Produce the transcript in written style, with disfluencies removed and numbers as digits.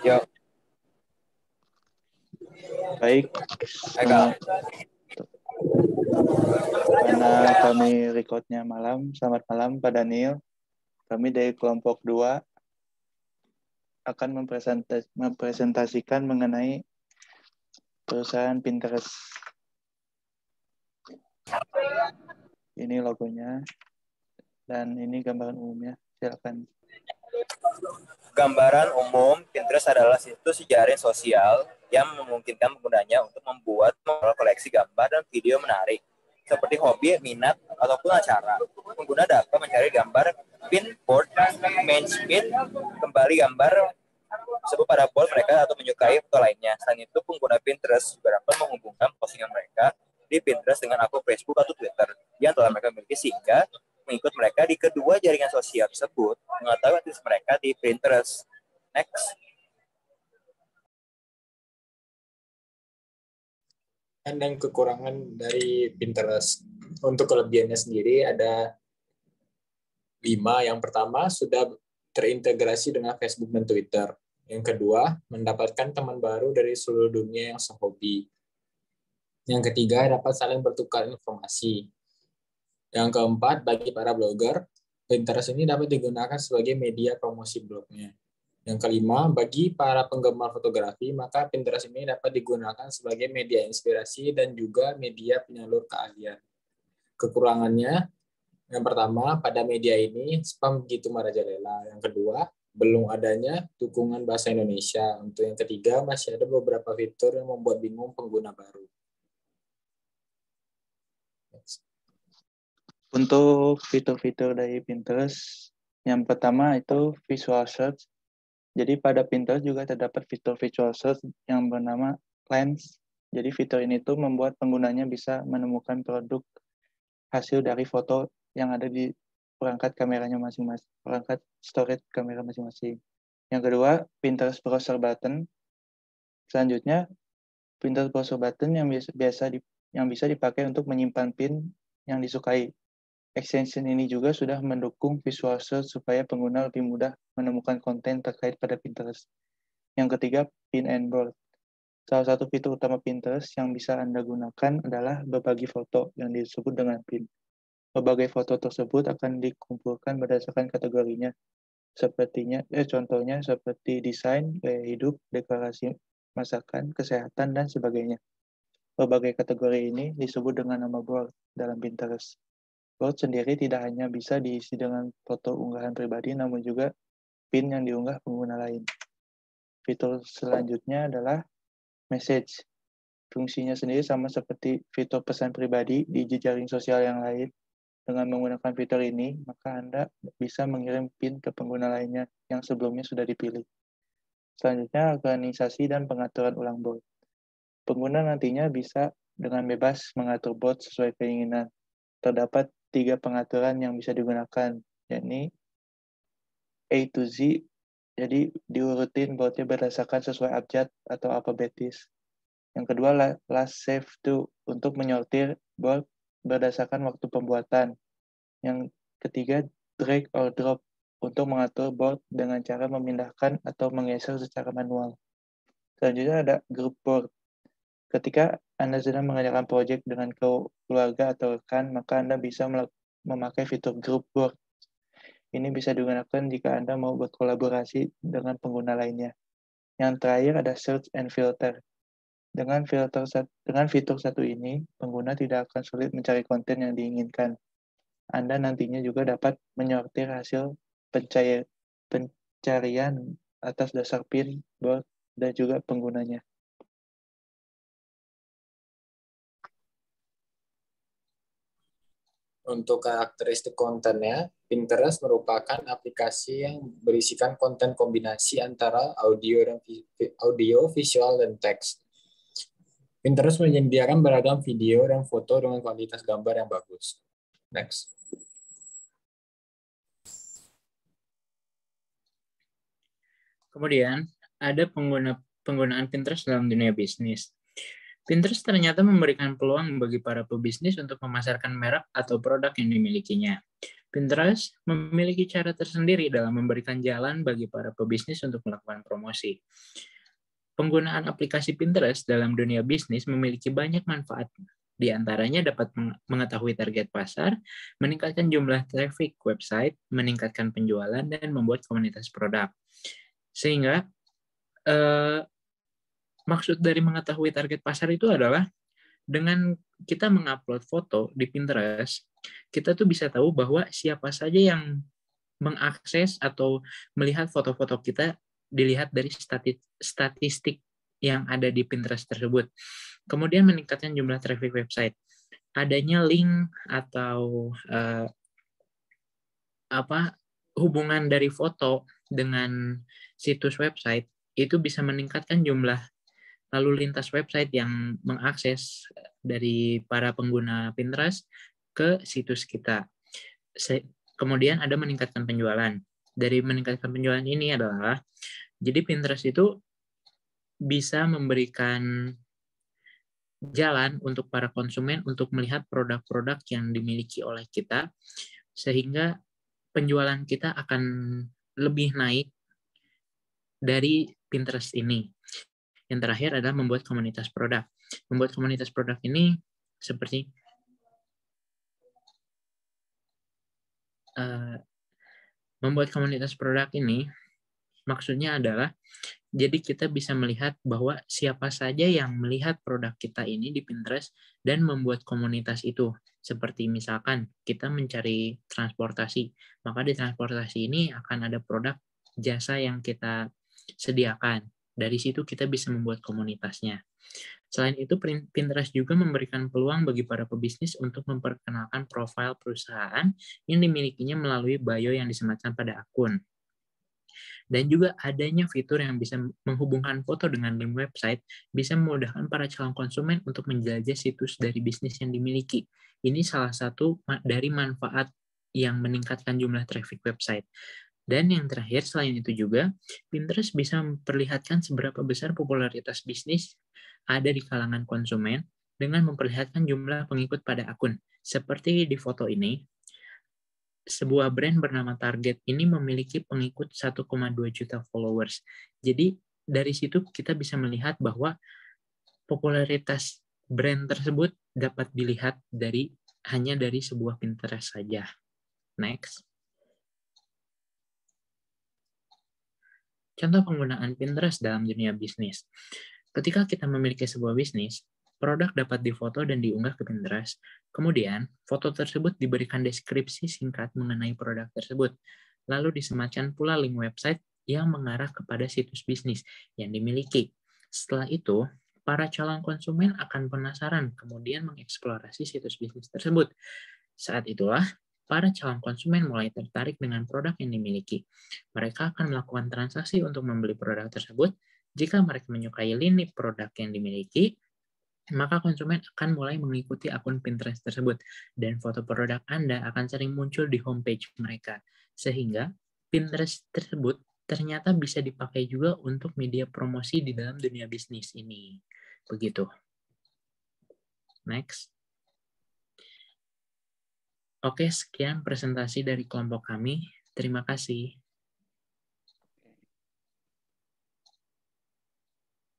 Yo, Baik, Eka. karena kami recordnya malam, selamat malam Pak Daniel. Kami dari kelompok 2 akan mempresentasikan mengenai perusahaan Pinterest. Ini logonya, dan ini gambaran umumnya. Silakan. Gambaran umum, Pinterest adalah situs jejaring sosial yang memungkinkan penggunanya untuk membuat koleksi gambar dan video menarik, seperti hobi, minat, ataupun acara. Pengguna dapat mencari gambar pin board, main pin, kembali gambar tersebut pada board mereka atau menyukai foto lainnya. Selain itu, pengguna Pinterest juga dapat menghubungkan postingan mereka di Pinterest dengan akun Facebook atau Twitter yang telah mereka miliki, sehingga mengikut mereka di kedua jaringan sosial tersebut mengetahui aktivitas mereka di Pinterest. Next. Dan kekurangan dari Pinterest. Untuk kelebihannya sendiri ada 5. Yang pertama, sudah terintegrasi dengan Facebook dan Twitter. Yang kedua, mendapatkan teman baru dari seluruh dunia yang sehobi. Yang ketiga, dapat saling bertukar informasi. Yang keempat, bagi para blogger, Pinterest ini dapat digunakan sebagai media promosi blognya. Yang kelima, bagi para penggemar fotografi, maka Pinterest ini dapat digunakan sebagai media inspirasi dan juga media penyalur keahlian. Kekurangannya, yang pertama, pada media ini spam begitu merajalela. Yang kedua, belum adanya dukungan bahasa Indonesia. Untuk yang ketiga, masih ada beberapa fitur yang membuat bingung pengguna baru. Untuk fitur-fitur dari Pinterest, yang pertama itu visual search. Jadi pada Pinterest juga terdapat fitur visual search yang bernama Lens. Jadi fitur ini tuh membuat penggunanya bisa menemukan produk hasil dari foto yang ada di perangkat kameranya masing-masing, perangkat storage kamera masing-masing. Yang kedua, Pinterest Browser Button. Selanjutnya, Pinterest Browser Button yang bisa dipakai untuk menyimpan pin yang disukai. Extension ini juga sudah mendukung visual search supaya pengguna lebih mudah menemukan konten terkait pada Pinterest. Yang ketiga, Pin and Board. Salah satu fitur utama Pinterest yang bisa Anda gunakan adalah berbagi foto yang disebut dengan pin. Berbagai foto tersebut akan dikumpulkan berdasarkan kategorinya. Contohnya seperti desain, gaya hidup, deklarasi masakan, kesehatan, dan sebagainya. Berbagai kategori ini disebut dengan nama board dalam Pinterest. Board sendiri tidak hanya bisa diisi dengan foto unggahan pribadi, namun juga pin yang diunggah pengguna lain. Fitur selanjutnya adalah message. Fungsinya sendiri sama seperti fitur pesan pribadi di jejaring sosial yang lain. Dengan menggunakan fitur ini, maka Anda bisa mengirim pin ke pengguna lainnya yang sebelumnya sudah dipilih. Selanjutnya, organisasi dan pengaturan ulang board. Pengguna nantinya bisa dengan bebas mengatur board sesuai keinginan. Terdapat 3 pengaturan yang bisa digunakan, yakni A to Z, jadi diurutin boardnya berdasarkan sesuai abjad atau alfabetis. Yang kedua, last save to, untuk menyortir board berdasarkan waktu pembuatan. Yang ketiga, drag or drop, untuk mengatur board dengan cara memindahkan atau menggeser secara manual. Selanjutnya ada group board. Ketika Anda sedang mengerjakan proyek dengan keluarga atau rekan, maka Anda bisa memakai fitur group board. Ini bisa digunakan jika Anda mau berkolaborasi dengan pengguna lainnya. Yang terakhir ada search and filter. Dengan fitur satu ini, pengguna tidak akan sulit mencari konten yang diinginkan. Anda nantinya juga dapat menyortir hasil pencarian atas dasar pin, board, dan juga penggunanya. Untuk karakteristik kontennya, Pinterest merupakan aplikasi yang berisikan konten kombinasi antara audio, visual, dan teks. Pinterest menyediakan beragam video dan foto dengan kualitas gambar yang bagus. Next. Kemudian, ada penggunaan Pinterest dalam dunia bisnis. Pinterest ternyata memberikan peluang bagi para pebisnis untuk memasarkan merek atau produk yang dimilikinya. Pinterest memiliki cara tersendiri dalam memberikan jalan bagi para pebisnis untuk melakukan promosi. Penggunaan aplikasi Pinterest dalam dunia bisnis memiliki banyak manfaat. Di antaranya dapat mengetahui target pasar, meningkatkan jumlah traffic website, meningkatkan penjualan, dan membuat komunitas produk. Sehingga maksud dari mengetahui target pasar itu adalah dengan kita mengupload foto di Pinterest, kita tuh bisa tahu bahwa siapa saja yang mengakses atau melihat foto-foto kita dilihat dari statistik yang ada di Pinterest tersebut. Kemudian meningkatkan jumlah traffic website. Adanya link atau hubungan dari foto dengan situs website itu bisa meningkatkan jumlah lalu lintas website yang mengakses dari para pengguna Pinterest ke situs kita. Kemudian ada meningkatkan penjualan. Dari meningkatkan penjualan ini adalah, jadi Pinterest itu bisa memberikan jalan untuk para konsumen untuk melihat produk-produk yang dimiliki oleh kita, sehingga penjualan kita akan lebih naik dari Pinterest ini. Yang terakhir adalah membuat komunitas produk. Membuat komunitas produk ini seperti membuat komunitas produk ini maksudnya adalah jadi kita bisa melihat bahwa siapa saja yang melihat produk kita ini di Pinterest dan membuat komunitas itu. Seperti misalkan kita mencari transportasi, maka di transportasi ini akan ada produk jasa yang kita sediakan. Dari situ kita bisa membuat komunitasnya. Selain itu, Pinterest juga memberikan peluang bagi para pebisnis untuk memperkenalkan profil perusahaan yang dimilikinya melalui bio yang disematkan pada akun. Dan juga adanya fitur yang bisa menghubungkan foto dengan link website bisa memudahkan para calon konsumen untuk menjelajah situs dari bisnis yang dimiliki. Ini salah satu dari manfaat yang meningkatkan jumlah traffic website. Dan yang terakhir, selain itu juga, Pinterest bisa memperlihatkan seberapa besar popularitas bisnis ada di kalangan konsumen dengan memperlihatkan jumlah pengikut pada akun. Seperti di foto ini, sebuah brand bernama Target ini memiliki pengikut 1,2 juta followers. Jadi, dari situ kita bisa melihat bahwa popularitas brand tersebut dapat dilihat hanya dari sebuah Pinterest saja. Next. Contoh penggunaan Pinterest dalam dunia bisnis. Ketika kita memiliki sebuah bisnis, produk dapat difoto dan diunggah ke Pinterest. Kemudian, foto tersebut diberikan deskripsi singkat mengenai produk tersebut. Lalu disematkan pula link website yang mengarah kepada situs bisnis yang dimiliki. Setelah itu, para calon konsumen akan penasaran kemudian mengeksplorasi situs bisnis tersebut. Saat itulah, para calon konsumen mulai tertarik dengan produk yang dimiliki. Mereka akan melakukan transaksi untuk membeli produk tersebut. Jika mereka menyukai lini produk yang dimiliki, maka konsumen akan mulai mengikuti akun Pinterest tersebut, dan foto produk Anda akan sering muncul di homepage mereka. Sehingga Pinterest tersebut ternyata bisa dipakai juga untuk media promosi di dalam dunia bisnis ini. Begitu. Next. Oke, sekian presentasi dari kelompok kami. Terima kasih.